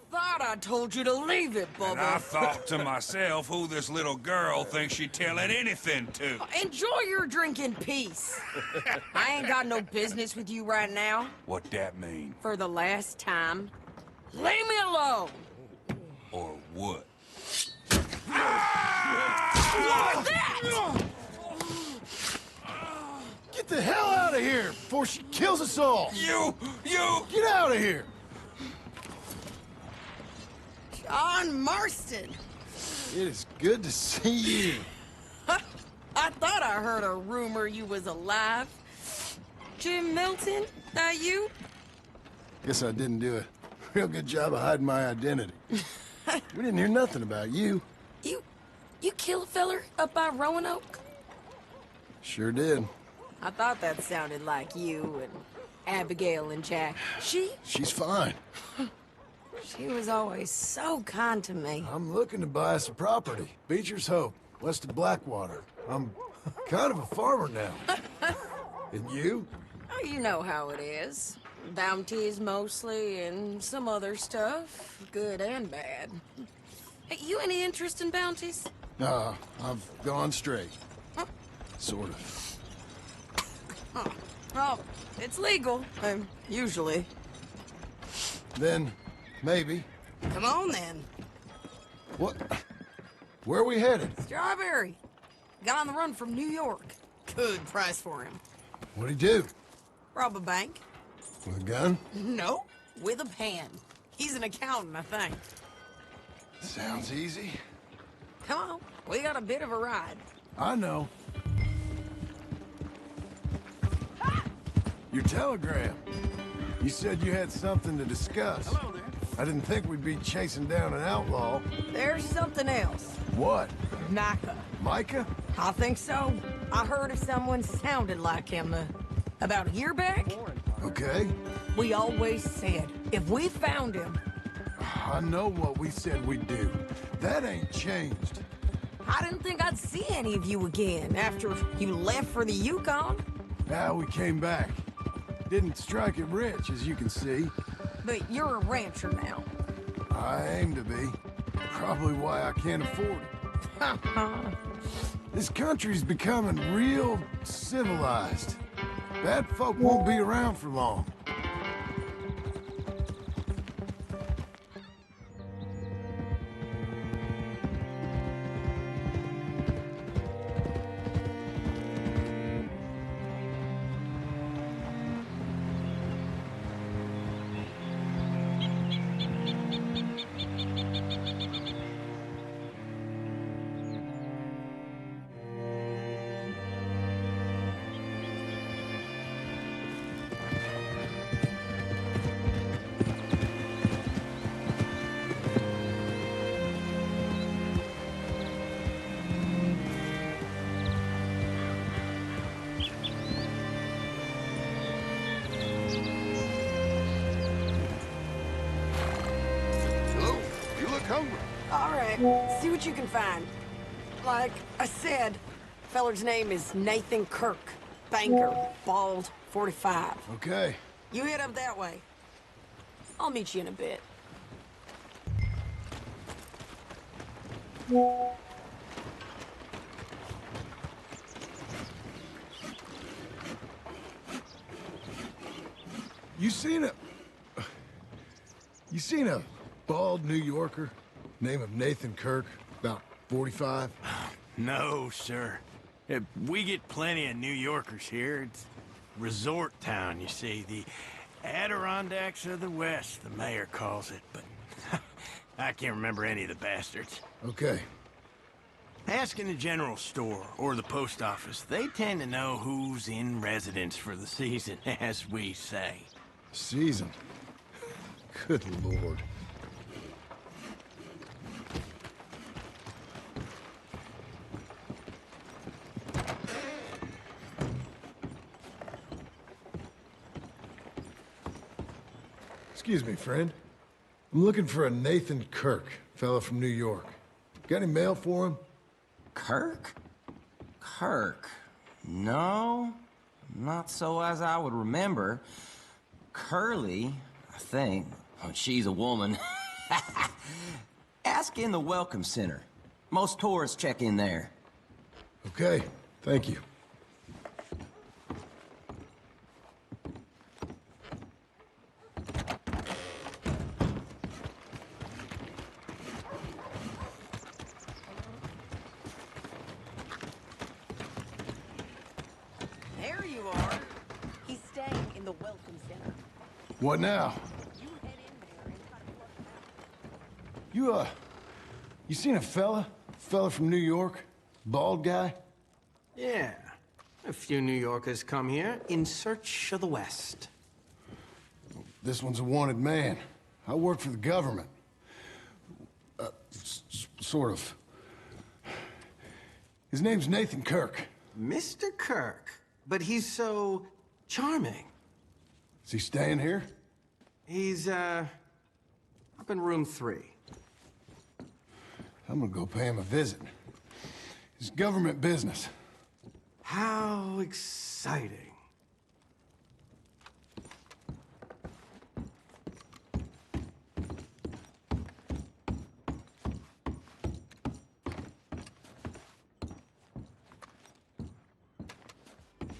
thought I told you to leave it, Bubba. And I thought to myself who this little girl thinks she telling anything to. Enjoy your drink in peace. I ain't got no business with you right now. What that mean? For the last time, leave me alone. Or what? What's that? Get the hell out of here before she kills us all! You! Get out of here! John Marston. It is good to see you. I thought I heard a rumor you was alive. Jim Milton, that you? Guess I didn't do a real good job of hiding my identity. We didn't hear nothing about you. You kill a feller up by Roanoke? Sure did. I thought that sounded like you and Abigail and Jack. She's fine. She was always so kind to me. I'm looking to buy us a property. Beecher's Hope, west of Blackwater. I'm kind of a farmer now. And you? Oh, you know how it is. Bounties mostly, and some other stuff, good and bad. Hey, you any interest in bounties? I've gone straight. Sort of. Oh, it's legal, usually. Then, maybe. Come on, then. What? Where are we headed? Strawberry. Got on the run from New York. Good price for him. What'd he do? Rob a bank? With a gun? No, with a pan. He's an accountant, I think. Sounds easy. Come on, we got a bit of a ride. I know. Your telegram. You said you had something to discuss. Hello there. I didn't think we'd be chasing down an outlaw. There's something else. What? Micah. Micah? I think so. I heard of someone sounded like him about a year back. Okay. We always said, if we found him... I know what we said we'd do. That ain't changed. I didn't think I'd see any of you again after you left for the Yukon. Now we came back. Didn't strike it rich, as you can see. But you're a rancher now. I aim to be. Probably why I can't afford it. This country's becoming real civilized. Bad folk won't be around for long. All right, see what you can find. Like I said, feller's name is Nathan Kirk. Banker, bald, 45. Okay. You head up that way. I'll meet you in a bit. You seen a bald New Yorker, name of Nathan Kirk, about 45? No, sir. We get plenty of New Yorkers here. It's resort town, you see. The Adirondacks of the West, the mayor calls it, but I can't remember any of the bastards. Okay. Ask in the general store or the post office. They tend to know who's in residence for the season, as we say. Season. Good Lord. Excuse me, friend. I'm looking for a Nathan Kirk, fella from New York. Got any mail for him? Kirk? Kirk? No, not so as I would remember. Curly, I think. Oh, she's a woman. Ask in the Welcome Center. Most tourists check in there. Okay, thank you. There you are. He's staying in the Welcome Center. What now? You head in there and try to flush him out. You seen a fella? Fella from New York? Bald guy? Yeah. A few New Yorkers come here in search of the West. This one's a wanted man. I work for the government. Sort of. His name's Nathan Kirk. Mr. Kirk. But he's so charming. Is he staying here? He's, up in room 3. I'm gonna go pay him a visit. It's government business. How exciting.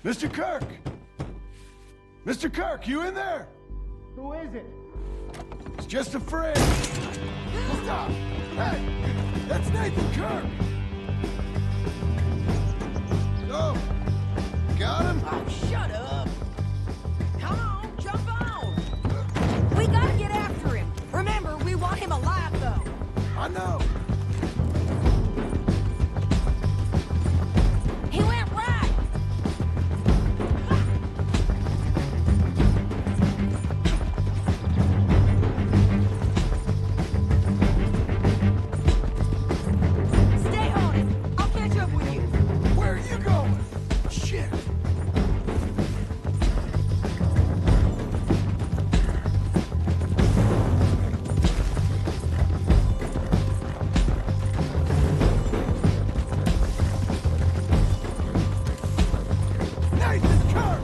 Mr. Kirk! Mr. Kirk, you in there? Who is it? It's just a friend. Stop! Hey! That's Nathan Kirk! Oh! Got him? Oh, shut up! Come on, jump on! We gotta get after him. Remember, we want him alive, though. I know! He went right! Stay on it. I'll catch up with you. Where are you going? Shit! Nathan Kirk!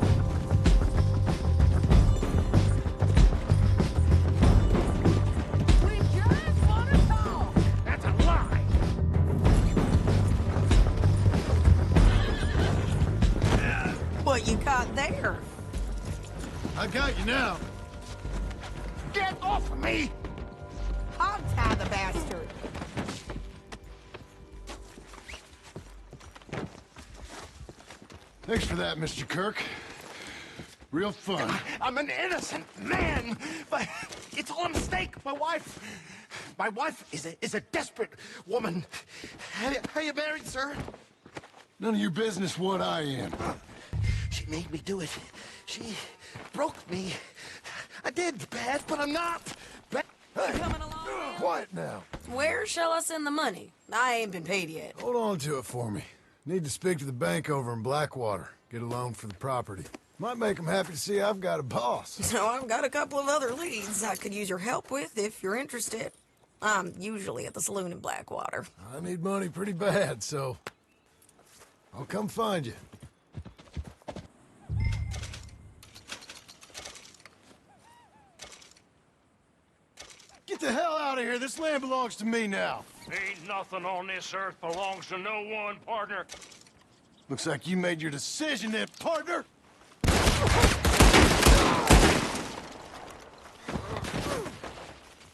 We just want to talk. That's a lie! What you got there? I got you now. Get off of me! Hog tie the bastard. Thanks for that, Mr. Kirk. Real fun. I'm an innocent man, but it's all a mistake. My wife is a desperate woman. Are you married, sir? None of your business what I am. She made me do it. She broke me. I did bad, but I'm not. Coming along? Quiet now. Where shall I send the money? I ain't been paid yet. Hold on to it for me. Need to speak to the bank over in Blackwater. Get a loan for the property. Might make them happy to see I've got a boss. So I've got a couple of other leads I could use your help with if you're interested. I'm usually at the saloon in Blackwater. I need money pretty bad, so I'll come find you. Get the hell out of here. This land belongs to me now. Ain't nothing on this earth belongs to no one, partner. Looks like you made your decision then, partner.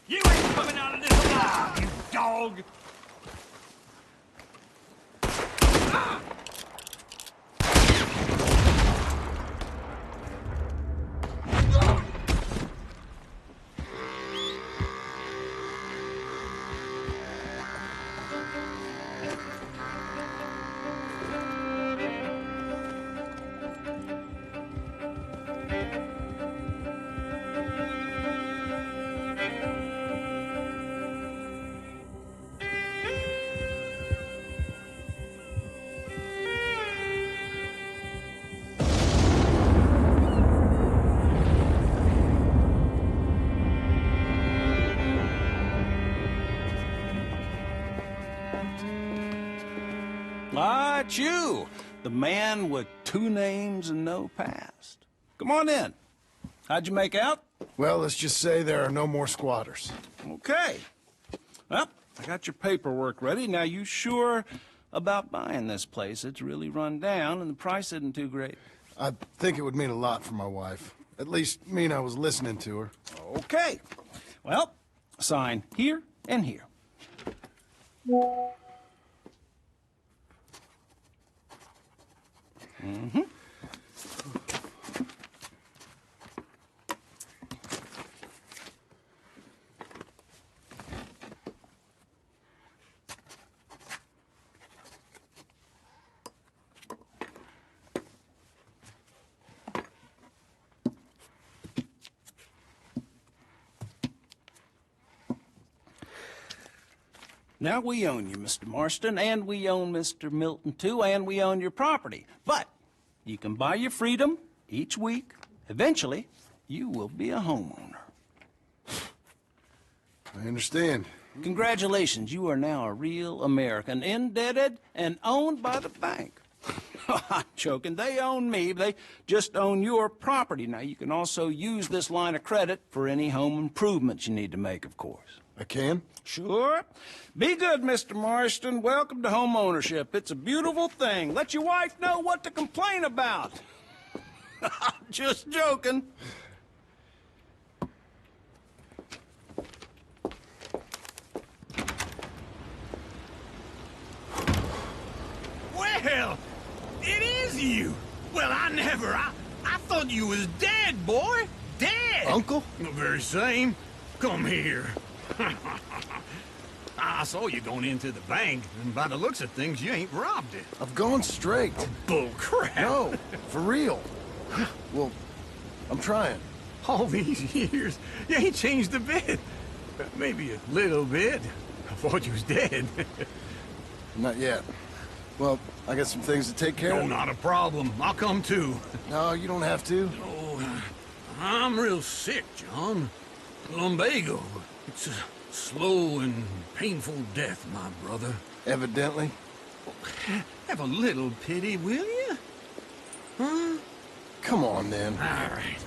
You ain't coming out of this alive, you dog! Ah, it's you, the man with 2 names and no past. Come on in. How'd you make out? Well, let's just say there are no more squatters. Okay. Well, I got your paperwork ready. Now, you sure about buying this place? It's really run down, and the price isn't too great. I think it would mean a lot for my wife. At least mean I was listening to her. Okay. Well, sign here and here. Mm-hmm. Now, we own you, Mr. Marston, and we own Mr. Milton, too, and we own your property. But you can buy your freedom each week. Eventually, you will be a homeowner. I understand. Congratulations, you are now a real American, indebted and owned by the bank. I'm joking. They own me. They just own your property. Now, you can also use this line of credit for any home improvements you need to make, of course. I can? Sure. Be good, Mr. Marston. Welcome to home ownership. It's a beautiful thing. Let your wife know what to complain about. Just joking. Well, it is you. Well, I thought you was dead, boy. Dead. Uncle? The very same. Come here. I saw you going into the bank, and by the looks of things, you ain't robbed it. I've gone straight. Bull crap. No, for real. Well, I'm trying. All these years, you ain't changed a bit. Maybe a little bit. I thought you was dead. Not yet. Well, I got some things to take care No, of. not a problem. I'll come too. No, you don't have to. Oh, I'm real sick, John. Lumbago. It's a slow and painful death, my brother. Evidently. Have a little pity, will you? Huh? Come on, then. All right.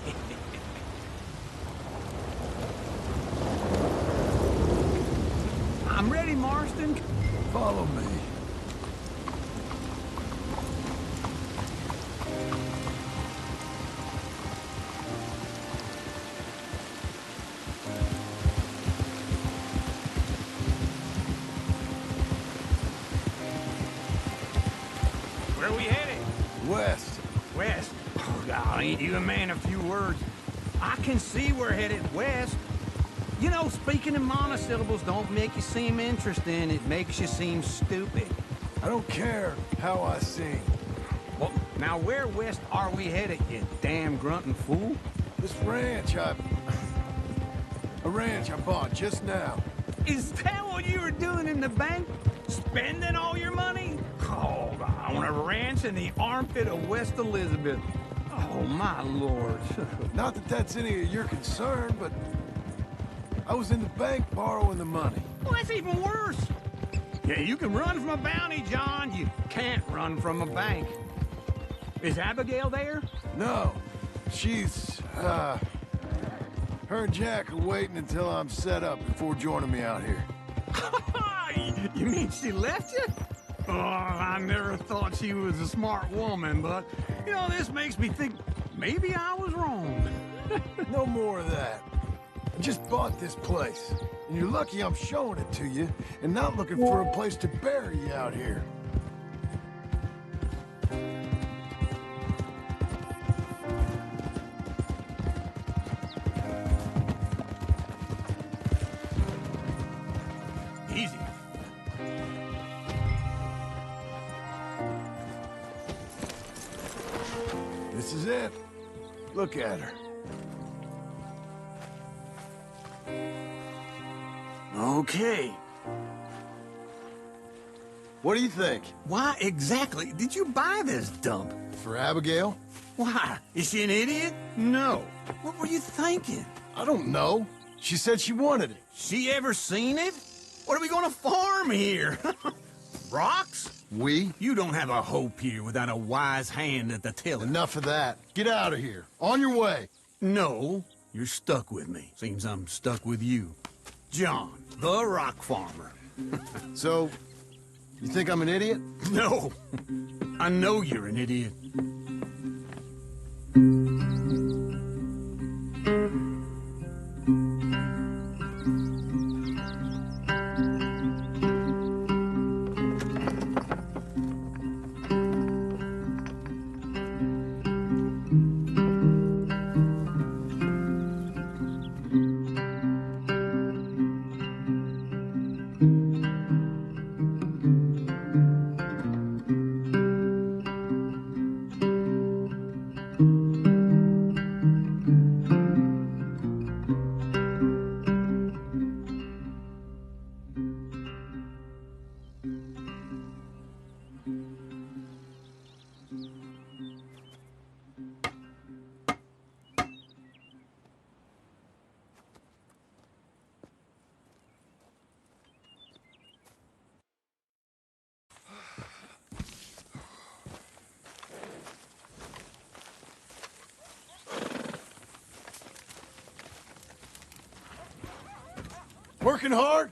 I'm ready, Marston. Follow me. Where are we headed? West. West. Oh, God, ain't you a man of few words? I can see we're headed west. You know, speaking in monosyllables don't make you seem interesting. It makes you seem stupid. I don't care how I sing. Well, now where west are we headed, you damn grunting fool? This ranch a ranch I bought just now. Is that what you were doing in the bank? Spending all your money? Oh, I want a ranch in the armpit of West Elizabeth. Oh, my lord. Not that that's any of your concern, but I was in the bank borrowing the money. Well, that's even worse. Yeah, you can run from a bounty, John. You can't run from a bank. Is Abigail there? No, she's, her and Jack are waiting until I'm set up before joining me out here. You mean she left you? Oh, I never thought she was a smart woman, but, you know, this makes me think maybe I was wrong. No more of that. I just bought this place, and you're lucky I'm showing it to you and not looking for a place to bury you out here. Easy. This is it. Look at her. Okay. What do you think? Why exactly did you buy this dump? For Abigail? Why? Is she an idiot? No. What were you thinking? I don't know. She said she wanted it. She ever seen it? What are we gonna farm here? Rocks? We? You don't have a hope here without a wise hand at the tiller. Enough of that. Get out of here. On your way. No, You're stuck with me. Seems I'm stuck with you. John, the rock farmer. So, you think I'm an idiot? No. I know you're an idiot. Working hard?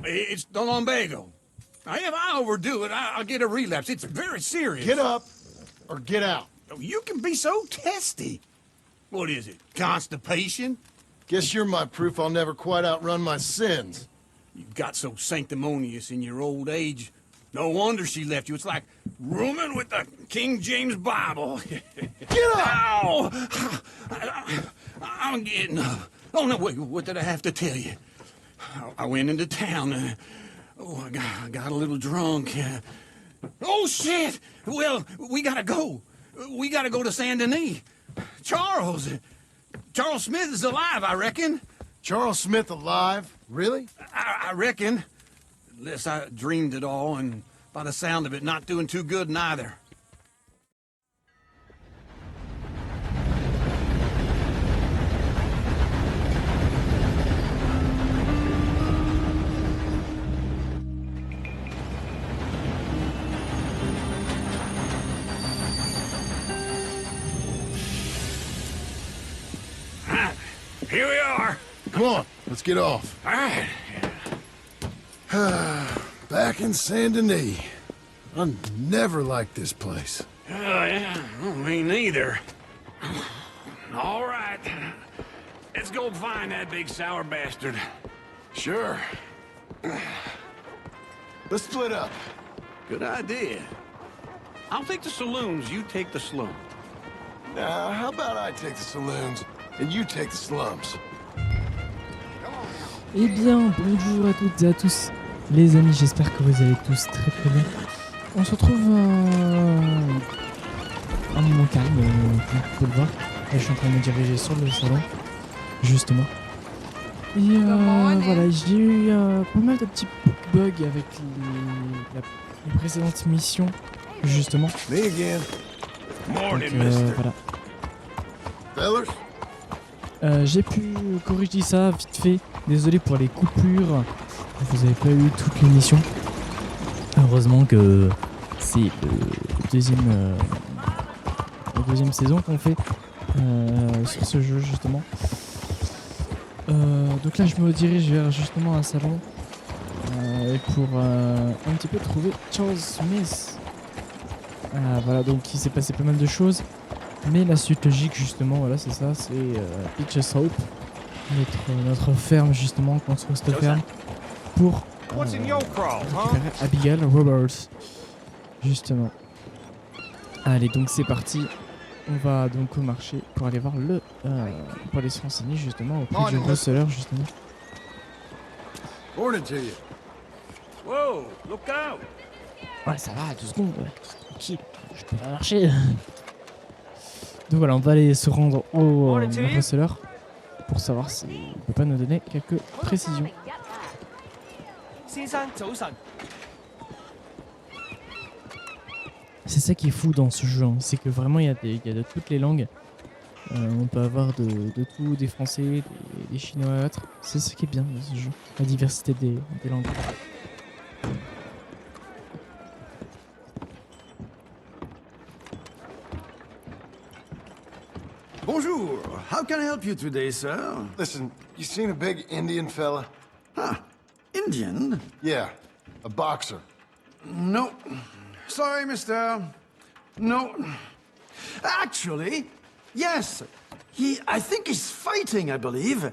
It's the lumbago. If I overdo it, I'll get a relapse. It's very serious. Get up or get out. You can be so testy. What is it, constipation? Guess you're my proof I'll never quite outrun my sins. You got so sanctimonious in your old age. No wonder she left you. It's like rooming with the King James Bible. Get up! Ow! I'm getting up. Oh, no, wait, what did I have to tell you? I went into town. I got a little drunk. Oh, shit! Well, we gotta go. We gotta go to Saint Denis. Charles Smith is alive, I reckon. Charles Smith alive? Really? I reckon. Unless I dreamed it all, and by the sound of it, not doing too good neither. Here we are. Come on, let's get off. All right. Back in Saint Denis. I never liked this place. Yeah, well, me neither. All right. Let's go find that big sour bastard. Sure. Let's split up. Good idea. I'll take the saloons, you take the slum. Now, how about I take the saloons and you take the slums? Eh bien, bonjour à toutes et à tous, les amis, j'espère que vous allez tous très très bien. On se retrouve un moment calme, comme vous pouvez le voir. Là, je suis en train de me diriger sur le salon, justement. Et voilà, j'ai eu pas mal de petits bugs avec les précédentes missions, justement. Me again. Morning, Donc, mister. Fellas? J'ai pu corriger ça vite fait. Désolé pour les coupures. Vous avez pas eu toutes les missions. Heureusement que c'est la deuxième saison qu'on fait sur ce jeu justement. Donc là je me dirige vers justement un salon pour un petit peu trouver Charles Smith. Voilà, donc il s'est passé pas mal de choses. Mais la suite logique justement, voilà c'est ça, c'est Peach's Hope, notre ferme justement, construire cette ferme pour récupérer Abigail Roberts, justement. Allez, donc c'est parti, on va donc au marché pour aller voir pour aller se renseigner justement auprès du receleur justement. Morning to you. Whoa, look out! Ouais, ça va, 2 secondes, ouais. Tranquille, je peux pas marcher. Donc voilà, on va aller se rendre au receleur pour savoir s'il peut pas nous donner quelques précisions. C'est ça qui est fou dans ce jeu, hein. C'est que vraiment il y a de toutes les langues. On peut avoir de tout, des français, des chinois et autres. C'est ce qui est bien dans ce jeu, la diversité des langues. Bonjour, how How can I help you today, sir? Listen, you seen a big Indian fella? Huh. Indian? Yeah, a boxer. No. Sorry, mister. No. Actually, yes. I think he's fighting, I believe.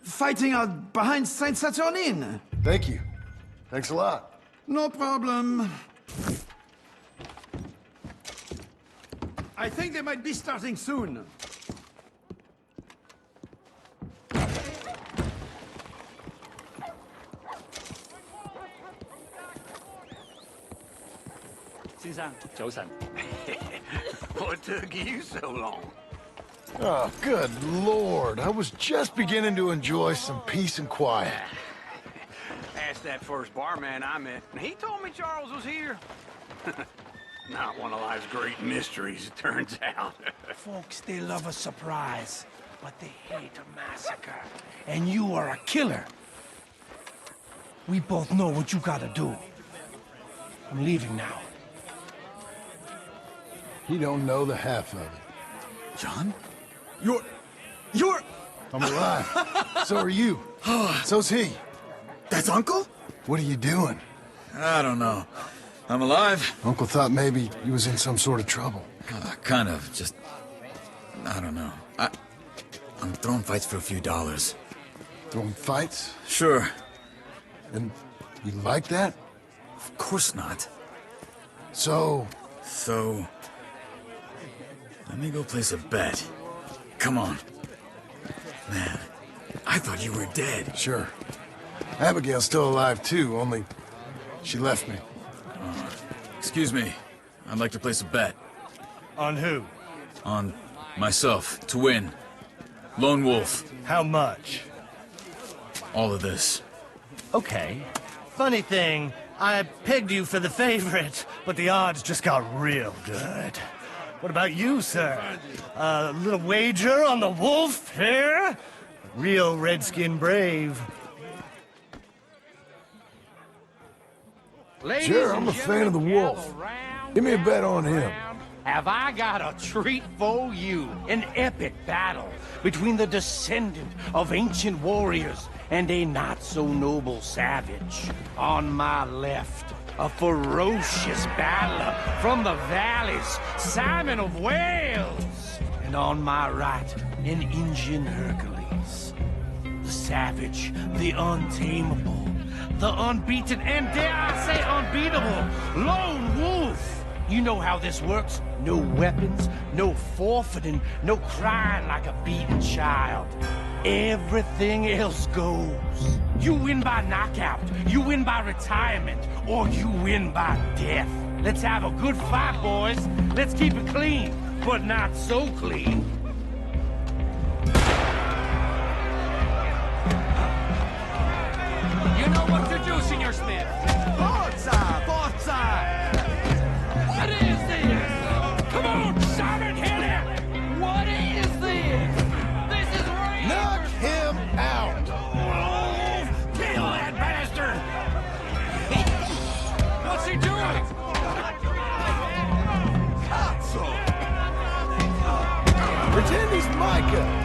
Fighting out behind Saint Saturnin. Thank you. Thanks a lot. No problem. I think they might be starting soon. What took you so long? Oh, good Lord. I was just beginning to enjoy some peace and quiet. Asked that first barman I met, and he told me Charles was here. Not one of life's great mysteries, it turns out. Folks, they love a surprise, but they hate a massacre. And you are a killer. We both know what you gotta do. I'm leaving now. He don't know the half of it. John? You're... I'm alive. So are you. So's he. That's Uncle? What are you doing? I don't know. I'm alive. Uncle thought maybe he was in some sort of trouble. Kind of. Just... I don't know. I'm throwing fights for a few dollars. Throwing fights? Sure. And you like that? Of course not. So... Let me go place a bet. Come on. Man, I thought you were dead. Sure. Abigail's still alive too, only she left me. Excuse me. I'd like to place a bet. On who? On myself, to win. Lone Wolf. How much? All of this. Okay. Funny thing, I pegged you for the favorite, but the odds just got real good. What about you, sir? A little wager on the wolf here? Real redskin brave. Sure, I'm a fan of the wolf. Give me a bet on him. Have I got a treat for you? An epic battle between the descendant of ancient warriors and a not-so-noble savage. On my left, a ferocious battler from the valleys, Simon of Wales. And on my right, an Indian Hercules. The savage, the untamable, the unbeaten, and dare I say unbeatable, Lone Wolf. You know how this works. No weapons, no forfeiting, no crying like a beaten child. Everything else goes. You win by knockout, you win by retirement, or you win by death. Let's have a good fight, boys. Let's keep it clean, but not so clean. You know what to do, Senor Smith. Forza! Forza! What is this? Come on, Simon, hit him! What is this? This is real! Knock him out! Oh, kill that bastard! What's he doing? Pretend he's Micah!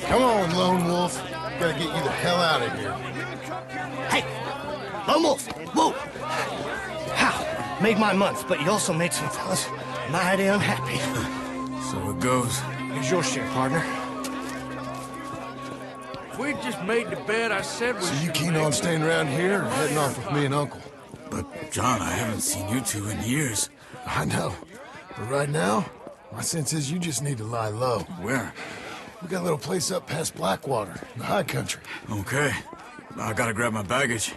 Come on, Lone Wolf. Gotta get you the hell out of here. Hey! Lone Wolf! Whoa! How? Made my month, but you also made some fellas mighty unhappy. So it goes. Here's your share, partner. If we'd just made the bet I said we So you keen on staying around here or heading off with me and Uncle? But, John, I haven't seen you two in years. I know. But right now, my sense is you just need to lie low. Where? We got a little place up past Blackwater, in the high country. Okay. I gotta grab my baggage.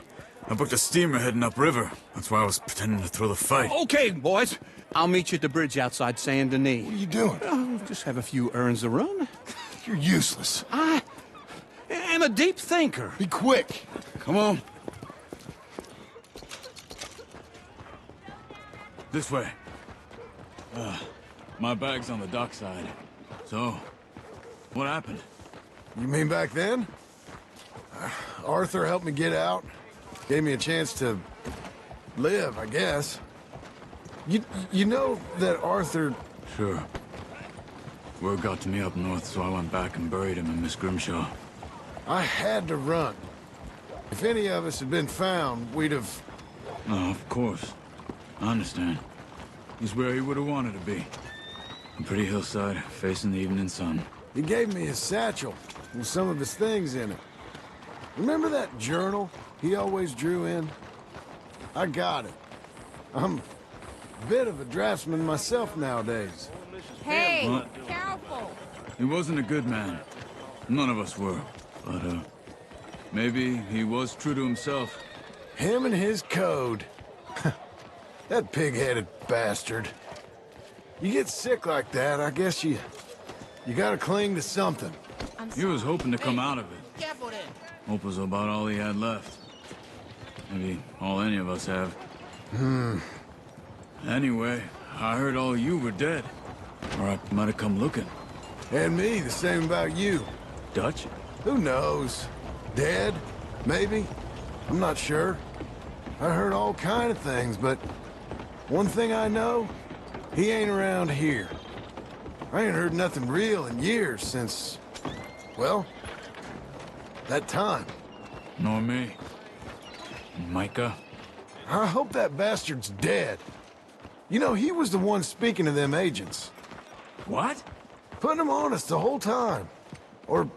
I booked a steamer heading upriver. That's why I was pretending to throw the fight. Okay, boys. I'll meet you at the bridge outside Saint Denis. What are you doing? Oh, just have a few errands to run. You're useless. I am a deep thinker. Be quick. Come on. This way. My bag's on the dockside. So, what happened? You mean back then? Arthur helped me get out. Gave me a chance to live, I guess. You know that Arthur... Sure. Word got to me up north, so I went back and buried him in Miss Grimshaw. I had to run. If any of us had been found, we'd have... Oh, of course. I understand. He's where he would have wanted to be. A pretty hillside, facing the evening sun. He gave me his satchel with some of his things in it. Remember that journal he always drew in? I got it. I'm a bit of a draftsman myself nowadays. Hey, Well, careful. he wasn't a good man. None of us were. But, maybe he was true to himself. Him and his code. That pig-headed bastard. You get sick like that, I guess you gotta cling to something. He was hoping to come out of it. Careful then. Hope was about all he had left. Maybe all any of us have. Anyway, I heard all you were dead. Or I might have come looking. And me, the same about you. Dutch? Who knows? Dead? Maybe? I'm not sure. I heard all kind of things, but one thing I know, he ain't around here. I ain't heard nothing real in years since, well, that time. Nor me. Micah? I hope that bastard's dead. You know, he was the one speaking to them agents. What? Putting them on us the whole time. Or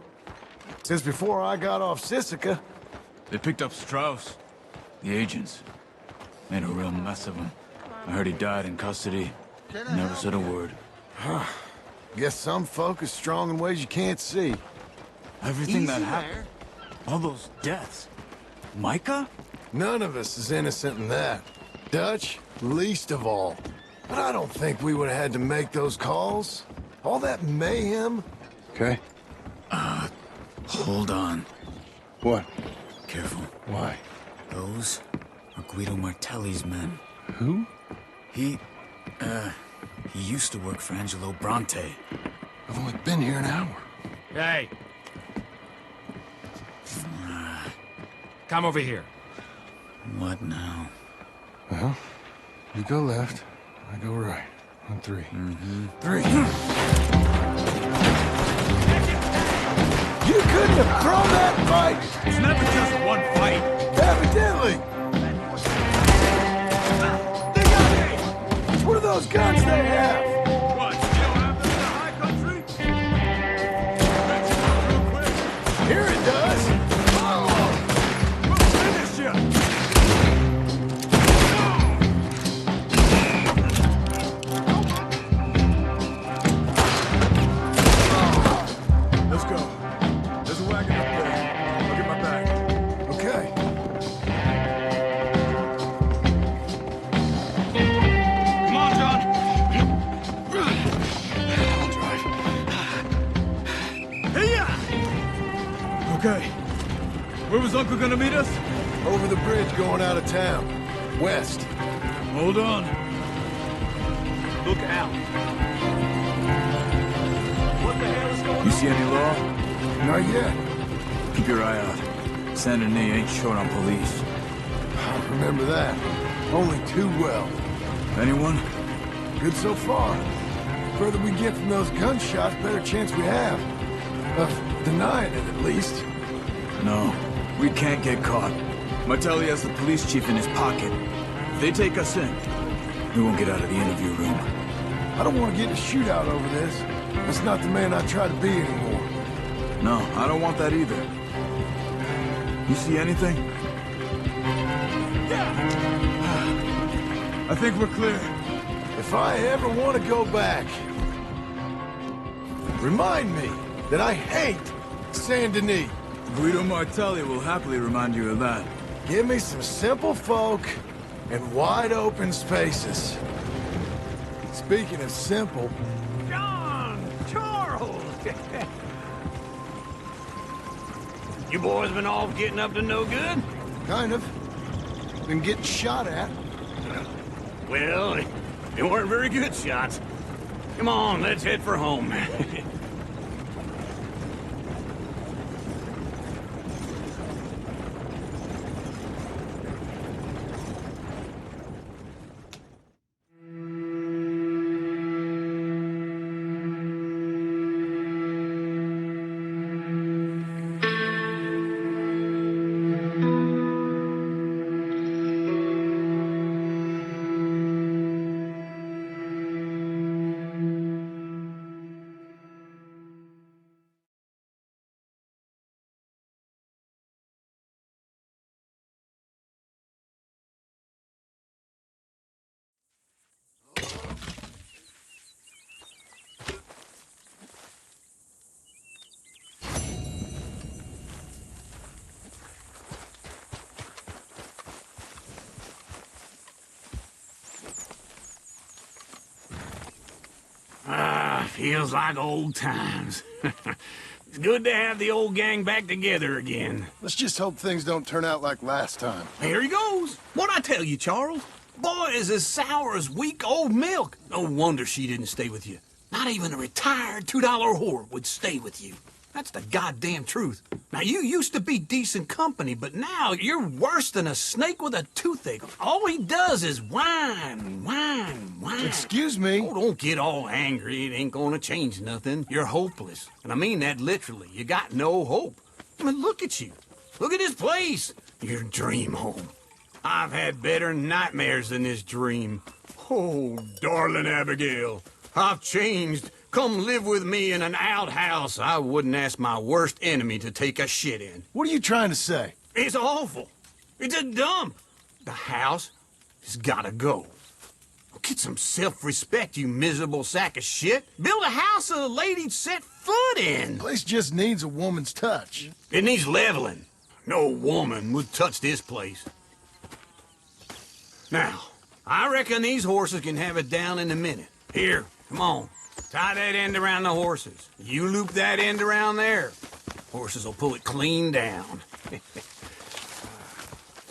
since before I got off Sisika. They picked up Strauss. The agents. Made a real mess of him. I heard he died in custody. Never said a word. Guess some folk is strong in ways you can't see. Everything that happened. All those deaths. Micah? None of us is innocent in that. Dutch, least of all. But I don't think we would have had to make those calls. All that mayhem. Okay. Hold on. What? Careful. Why? Those are Guido Martelli's men. Who? He used to work for Angelo Bronte. I've only been here an hour. Hey. Come over here. What now? Well, you go left, I go right. On three. Three. You couldn't have thrown that fight! It's never just one fight. Evidently! They got me! What are those guns they have? What, still have them in the high country? Real quick. Here it does! We'll finish you! Let's go. There's a wagon up there. I'll get my bag. Okay. Come on, John. I'll drive. Hey-ya! Okay. Where was Uncle gonna meet us? Over the bridge going out of town. West. Hold on. Look out. What the hell is going on? You see any law? Not yet. Keep your eye out. Saint Denis ain't short on police. I remember that. Only too well. Anyone? Good so far. Further we get from those gunshots, better chance we have. Of denying it, at least. No. We can't get caught. Martelli has the police chief in his pocket. If they take us in, we won't get out of the interview room. I don't want to get in a shootout over this. That's not the man I try to be anymore. No, I don't want that either. You see anything? I think we're clear. If I ever want to go back, remind me that I hate Saint Denis. Guido Martelli will happily remind you of that. Give me some simple folk and wide open spaces. Speaking of simple, John! Charles! You boys been off getting up to no good? kind of. Been getting shot at. Well, they weren't very good shots. Come on, let's head for home. feels like old times. It's good to have the old gang back together again. Let's just hope things don't turn out like last time. Here he goes. What'd I tell you, Charles? Boy is as sour as weak old milk. No wonder she didn't stay with you. Not even a retired $2 whore would stay with you. That's the goddamn truth. Now, you used to be decent company, but now you're worse than a snake with a toothache. All he does is whine, whine, whine. Excuse me? Oh, don't get all angry. It ain't gonna change nothing. You're hopeless. And I mean that literally. You got no hope. I mean, look at you. Look at this place. Your dream home. I've had better nightmares than this dream. Oh, darling Abigail, I've changed. Come live with me in an outhouse I wouldn't ask my worst enemy to take a shit in. What are you trying to say? It's awful. It's a dump. The house has gotta go. Get some self-respect, you miserable sack of shit. Build a house a lady'd set foot in. The place just needs a woman's touch. It needs leveling. No woman would touch this place. Now, I reckon these horses can have it down in a minute. Here, come on. Tie that end around the horses. You loop that end around there. Horses will pull it clean down.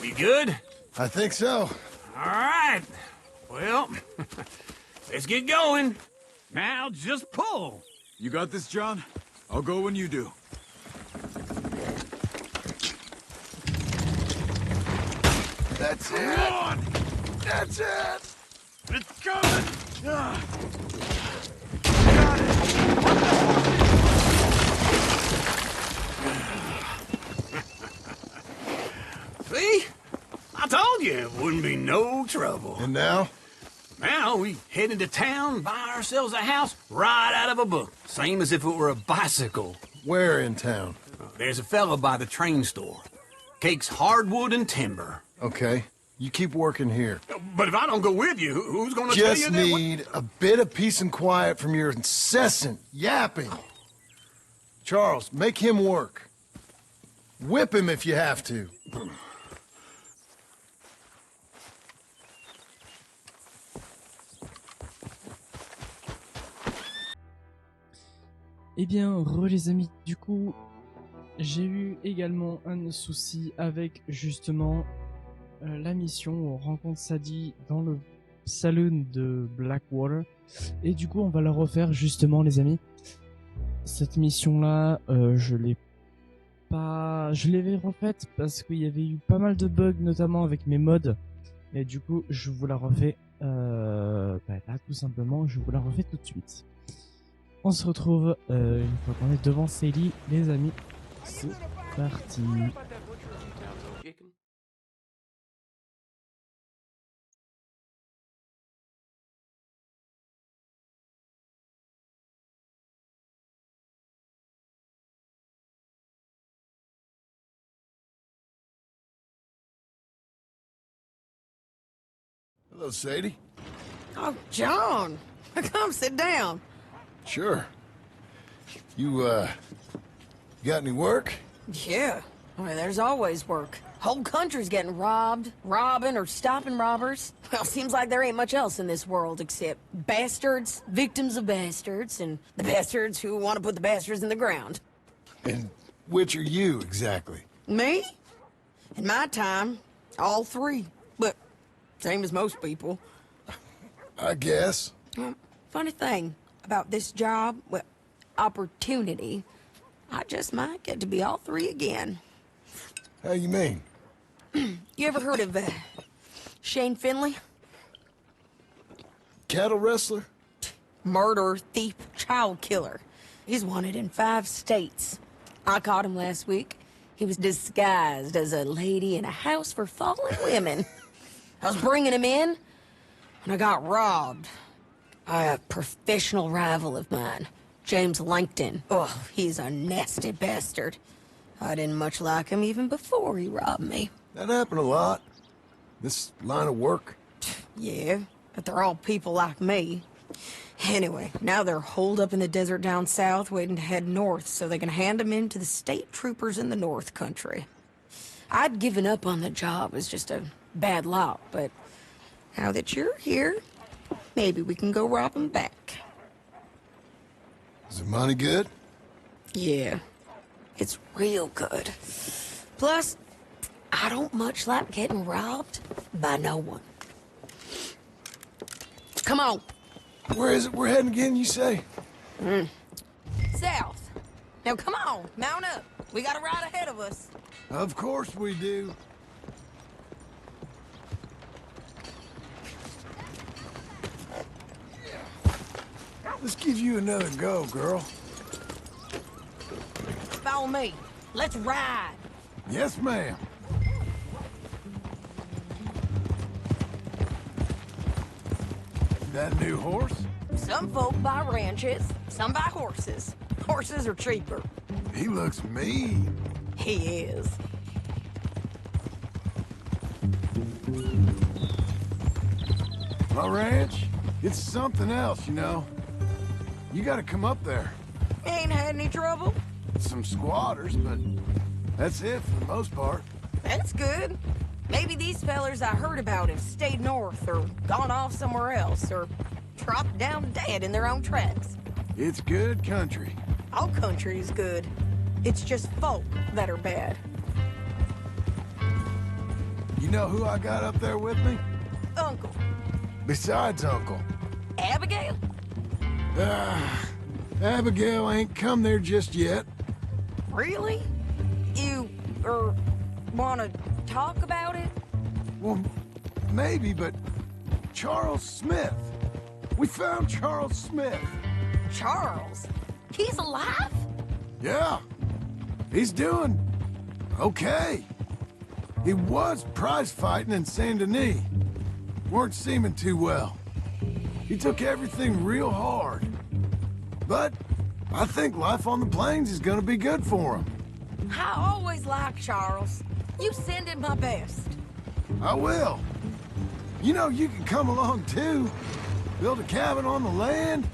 We good? I think so. All right. Well, let's get going. Now just pull. You got this, John? I'll go when you do. That's it. Come on! That's it. It's coming! See? I told you it wouldn't be no trouble. And now? Now we head into town, buy ourselves a house right out of a book. Same as if it were a bicycle. Where in town? There's a fella by the train store. Cakes hardwood and timber. Okay. You keep working here. But if I don't go with you, who's gonna tell you Just that? need a bit of peace and quiet from your incessant yapping. Charles, make him work. Whip him if you have to. Eh bien, les amis, du coup, j'ai eu également un souci avec justement la mission où on rencontre Sadie dans le saloon de Blackwater. Et du coup, on va la refaire justement, les amis. Cette mission-là, je l'avais refaite parce qu'il y avait eu pas mal de bugs, notamment avec mes mods. Et du coup, je vous la refais là, tout simplement, je vous la refais tout de suite. On se retrouve une fois qu'on est devant Célie, les amis. C'est parti. Hello, Sadie. Oh, John. Come sit down. Sure. You got any work? Yeah. Well, there's always work. Whole country's getting robbed, robbing, or stopping robbers. Well, seems like there ain't much else in this world except bastards, victims of bastards, and the bastards who want to put the bastards in the ground. And which are you, exactly? Me? In my time, all three. But same as most people. I guess. Funny thing about this job, well, opportunity, I just might get to be all three again. How you mean? You ever heard of Shane Finley? Cattle wrestler? Murderer, thief, child killer. He's wanted in 5 states. I caught him last week. He was disguised as a lady in a house for fallen women. I was bringing him in, and I got robbed. A professional rival of mine, James Langton. Oh, he's a nasty bastard. I didn't much like him even before he robbed me. That happened a lot. This line of work. Yeah, but they're all people like me. Anyway, now they're holed up in the desert down south, waiting to head north so they can hand them in to the state troopers in the north country. I'd given up on the job as just a bad lot, but now that you're here, maybe we can go rob them back. Is the money good? Yeah, it's real good. Plus, I don't much like getting robbed by no one. Come on. Where is it we're heading again, you say? South. Now come on, mount up. We got a ride ahead of us. Of course we do. Let's give you another go, girl. Follow me. Let's ride. Yes, ma'am. That new horse? Some folk buy ranches, some buy horses. Horses are cheaper. He looks mean. He is. My ranch, it's something else, you know. You gotta come up there. Ain't had any trouble? Some squatters, but that's it for the most part. That's good. Maybe these fellers I heard about have stayed north or gone off somewhere else or dropped down dead in their own tracks. It's good country. All country is good. It's just folk that are bad. You know who I got up there with me? Uncle. Besides Uncle. Abigail? Abigail ain't come there just yet. Really? You, wanna talk about it? Well, maybe, but Charles Smith. We found Charles Smith. Charles? He's alive? Yeah. He's doing okay. He was prize fighting in Saint Denis. Weren't seeming too well. He took everything real hard. But I think life on the plains is gonna be good for him. I always liked Charles. You send him my best. I will. You know, you can come along too. Build a cabin on the land.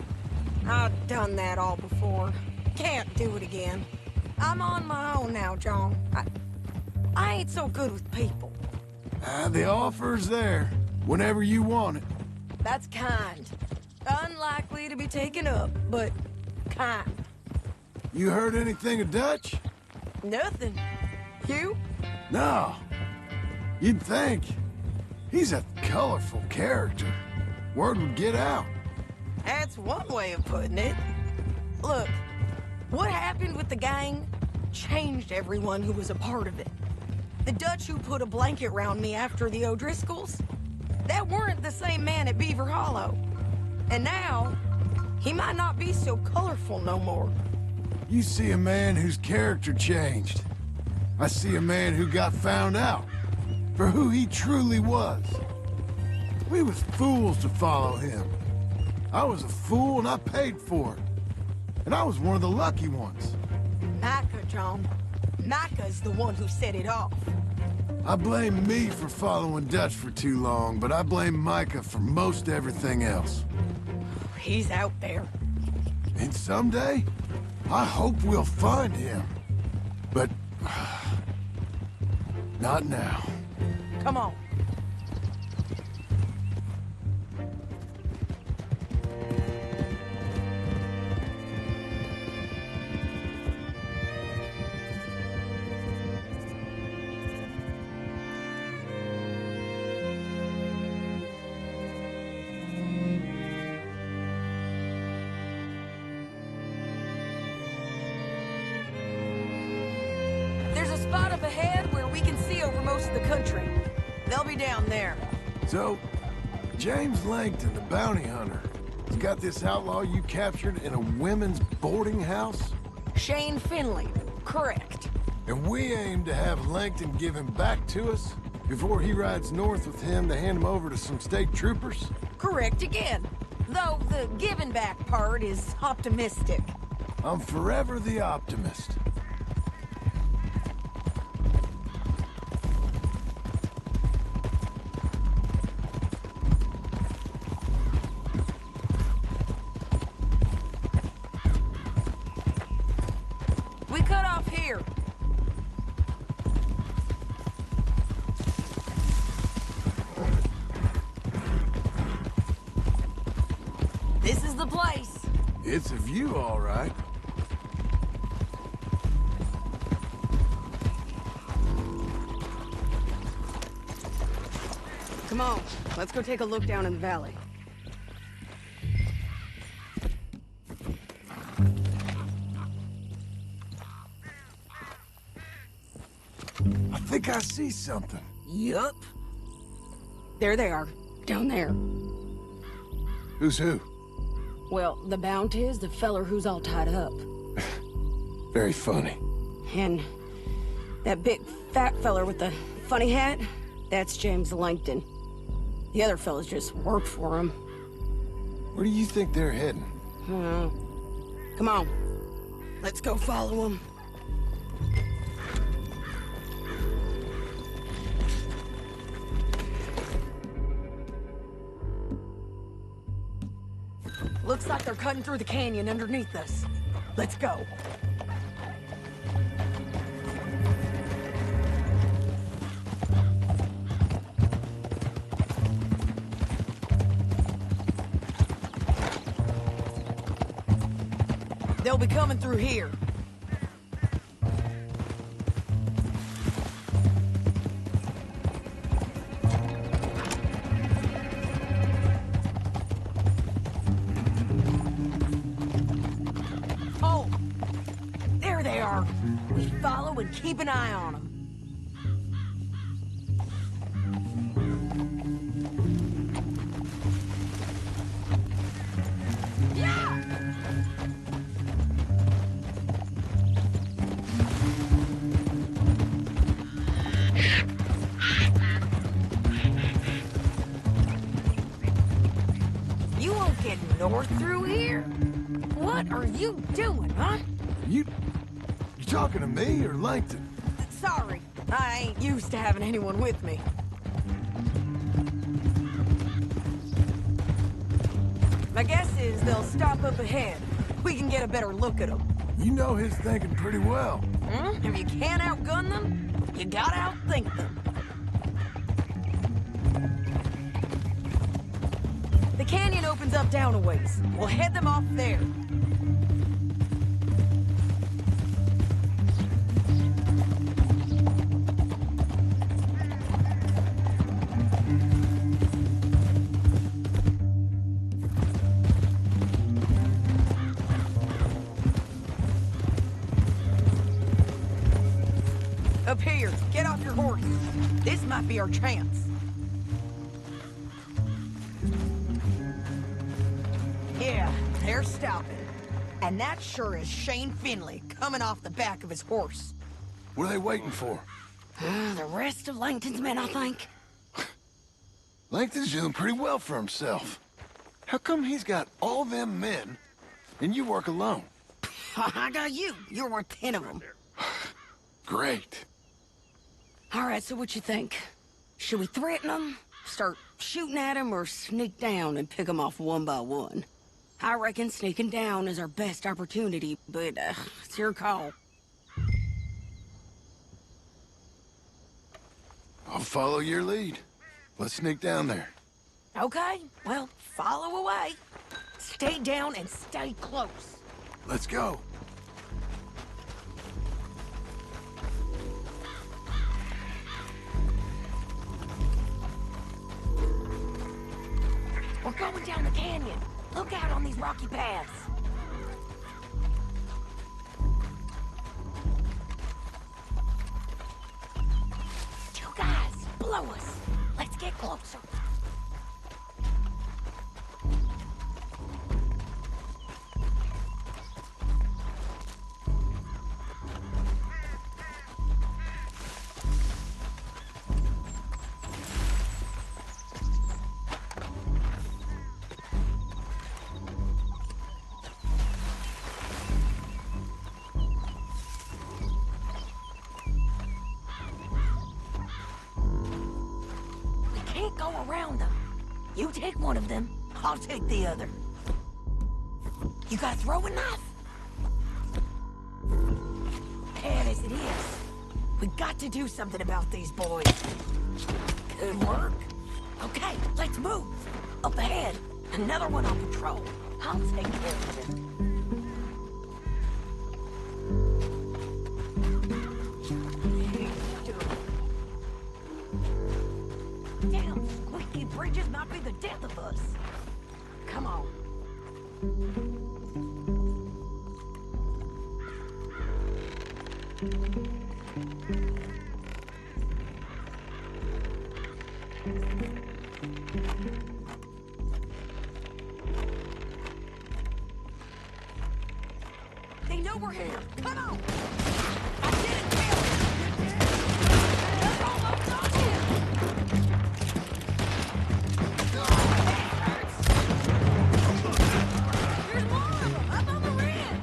I've done that all before. Can't do it again. I'm on my own now, John. I ain't so good with people. The offer's there, whenever you want it. That's kind. Unlikely to be taken up, but kind. You heard anything of Dutch? Nothing. You? No. You'd think. He's a colorful character. Word would get out. That's one way of putting it. Look, what happened with the gang changed everyone who was a part of it. The Dutch who put a blanket round me after the O'Driscolls, that weren't the same man at Beaver Hollow. And now, he might not be so colorful no more. You see a man whose character changed. I see a man who got found out for who he truly was. We was fools to follow him. I was a fool and I paid for it. And I was one of the lucky ones. Micah, John. Micah's the one who set it off. I blame me for following Dutch for too long, but I blame Micah for most everything else. He's out there. And someday, I hope we'll find him. But not now. Come on. There's a spot up ahead where we can see over most of the country. They'll be down there. So, James Langton, the bounty hunter, has got this outlaw you captured in a women's boarding house? Shane Finley, correct. And we aim to have Langton give him back to us before he rides north with him to hand him over to some state troopers? Correct again. Though the giving back part is optimistic. I'm forever the optimist. We cut off here. This is the place. It's a view, all right. Come on, let's go take a look down in the valley. I think I see something. Yup. There they are, down there. Who's who? Well, the Bounty is the feller who's all tied up. Very funny. And that big fat feller with the funny hat, that's James Langton. The other fellas just work for him. Where do you think they're heading? Come on. Let's go follow them. Looks like they're cutting through the canyon underneath us. Let's go. They'll be coming through here. Oh, there they are. We follow and keep an eye on them. You won't get north through here? What are you doing, huh? You talking to me or Langton? Sorry, I ain't used to having anyone with me. My guess is they'll stop up ahead. We can get a better look at them. You know his thinking pretty well. If you can't outgun them, you gotta outthink them. The canyon opens up down a ways. We'll head them off there. Up here, get off your horse. This might be our chance. Yeah, they're stopping. And that sure is Shane Finley coming off the back of his horse. What are they waiting for? The rest of Langton's men, I think. Langton's doing pretty well for himself. How come he's got all them men, and you work alone? I got you. You're worth 10 of them. Great. All right, so what you think? Should we threaten them, start shooting at them, or sneak down and pick them off one by one? I reckon sneaking down is our best opportunity, but it's your call. I'll follow your lead. Let's sneak down there. Okay, well, follow away. Stay down and stay close. Let's go. We're going down the canyon. Look out on these rocky paths. Two guys, below us. Let's get closer. Go around them. You take one of them, I'll take the other. You got a throwing knife? Bad as it is, we got to do something about these boys. Good work. Okay, let's move. Up ahead, another one on patrol. I'll take care of it. Damn, squeaky bridges might be the death of us. Come on. They know we're here. Come on. I didn't kill him. They're almost on him. That hurts. There's more of them up on the rim.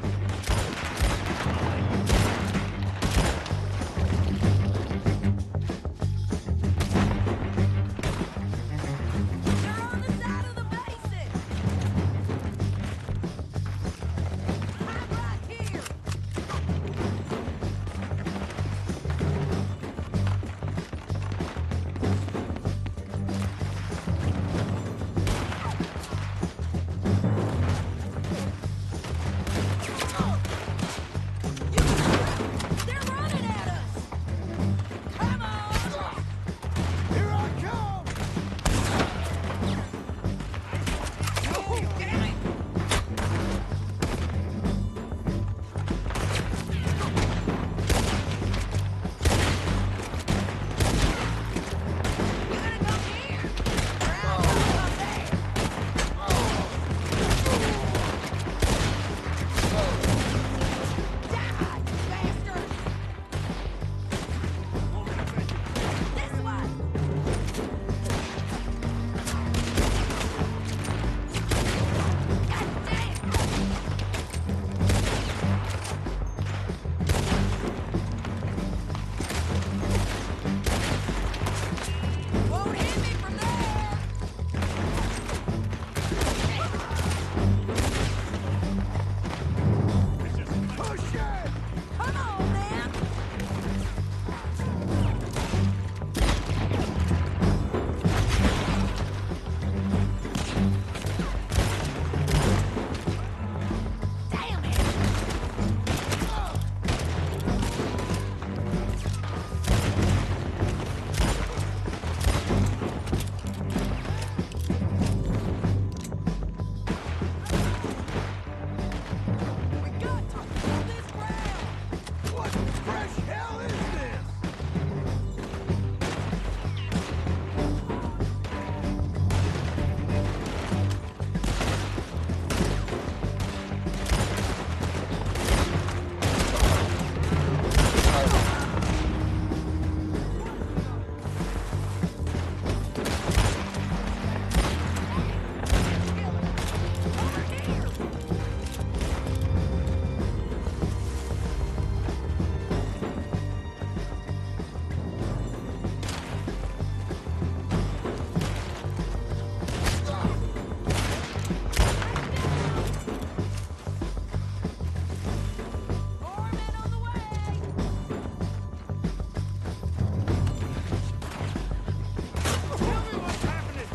They're on the side of the basin. I'm right here. They're running at us. Come on. Here I come. Oh, damn it. You gotta come here. Come there. Die, bastard. This way. God damn. Won't hit me from there. Push it. Come on, man. Damn it. We got to hold this ground. What fresh hell is this? Over here. More men on the way. Tell me what's happening.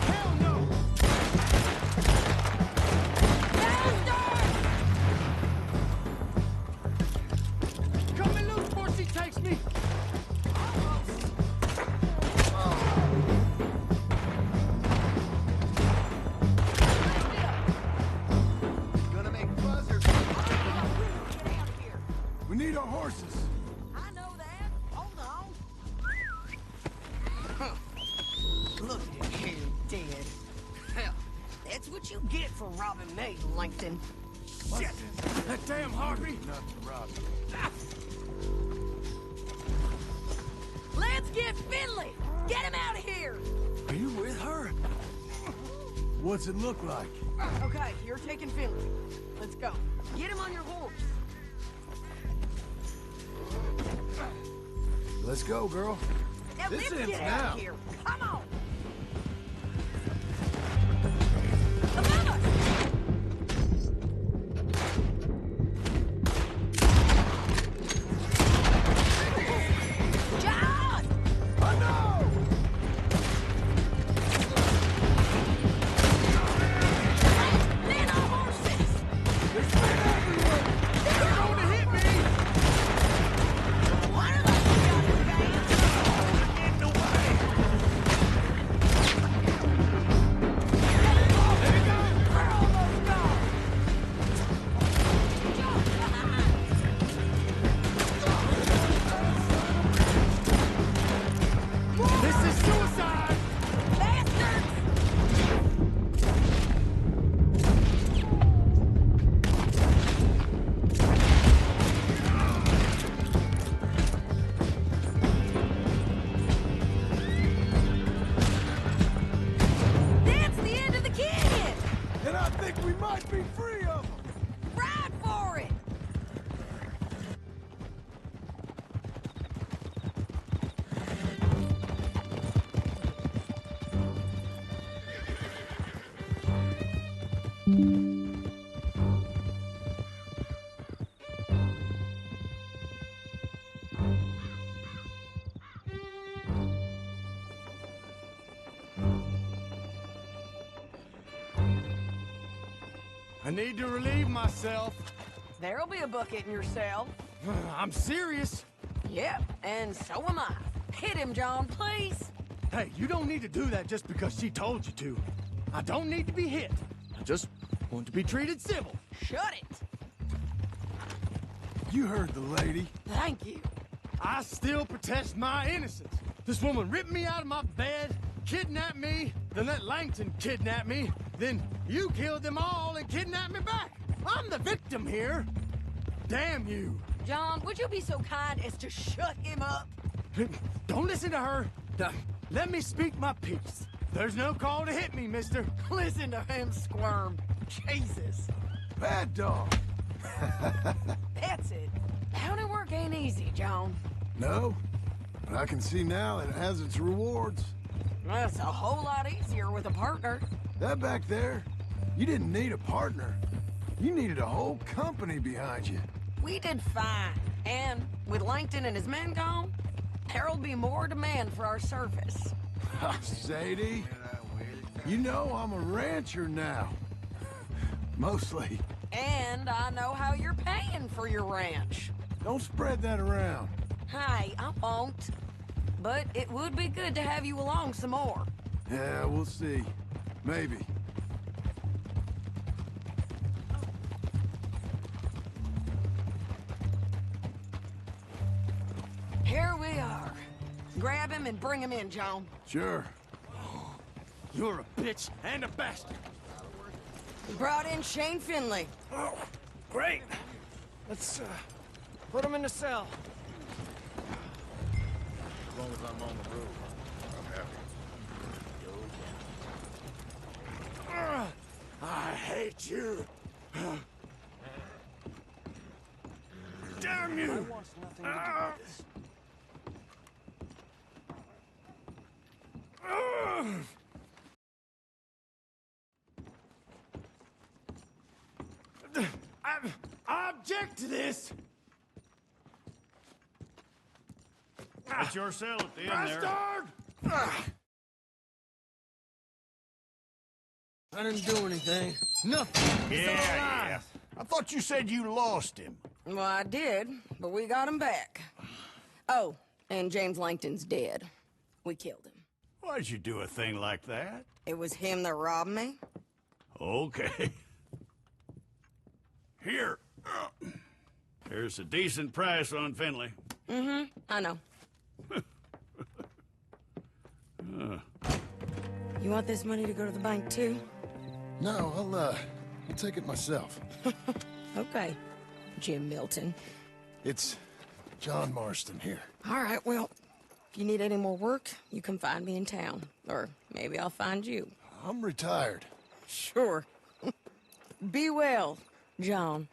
Hell no. Cut me loose before she takes me. Gonna make buzzers. Get out of here. We need our horses. I know that. Hold on. Look at him dead. Hell, that's what you get for robbing me, Langton. Shit! That damn Harvey! Nothing, Rob. Let's get Finley. Get him out of here. Are you with her? What's it look like? Okay, you're taking Finley. Let's go. Get him on your horse. Let's go, girl. Now This let's ends get out now. of here. Come on. Above us. I need to relieve myself. There'll be a bucket in your cell. I'm serious. Yep, and so am I. Hit him, John, please. Hey, you don't need to do that just because she told you to. I don't need to be hit. I just want to be treated civil. Shut it. You heard the lady. Thank you. I still protest my innocence. This woman ripped me out of my bed, kidnapped me, then let Langton kidnap me, then you killed them all and kidnapped me back. I'm the victim here. Damn you. John, would you be so kind as to shut him up? Don't listen to her. Let me speak my piece. There's no call to hit me, mister. Listen to him squirm. Jesus. Bad dog. That's it. County work ain't easy, John. No, but I can see now it has its rewards. That's a whole lot easier with a partner. That back there, you didn't need a partner. You needed a whole company behind you. We did fine. And with Langton and his men gone, there'll be more demand for our service. Sadie, you know I'm a rancher now. Mostly. And I know how you're paying for your ranch. Don't spread that around. Hey, I won't. But it would be good to have you along some more. Yeah, we'll see. Maybe. Here we are. Grab him and bring him in, John. Sure. You're a bitch and a bastard. We brought in Shane Finley. Oh, great. Let's, put him in the cell. As long as I'm on the road, I'm happy. I hate you. Damn you! I object to this! It's your cell at the end there. Bastard! I didn't do anything. Nothing. Yeah. I thought you said you lost him. Well, I did, but we got him back. Oh, and James Langton's dead. We killed him. Why'd you do a thing like that? It was him that robbed me. Okay. Here. Here's a decent price on Finley. Mm-hmm, I know. You want this money to go to the bank, too? No, I'll take it myself. Okay, Jim Milton. It's John Marston here. All right, well, if you need any more work, you can find me in town. Or maybe I'll find you. I'm retired. Sure. Be well, John.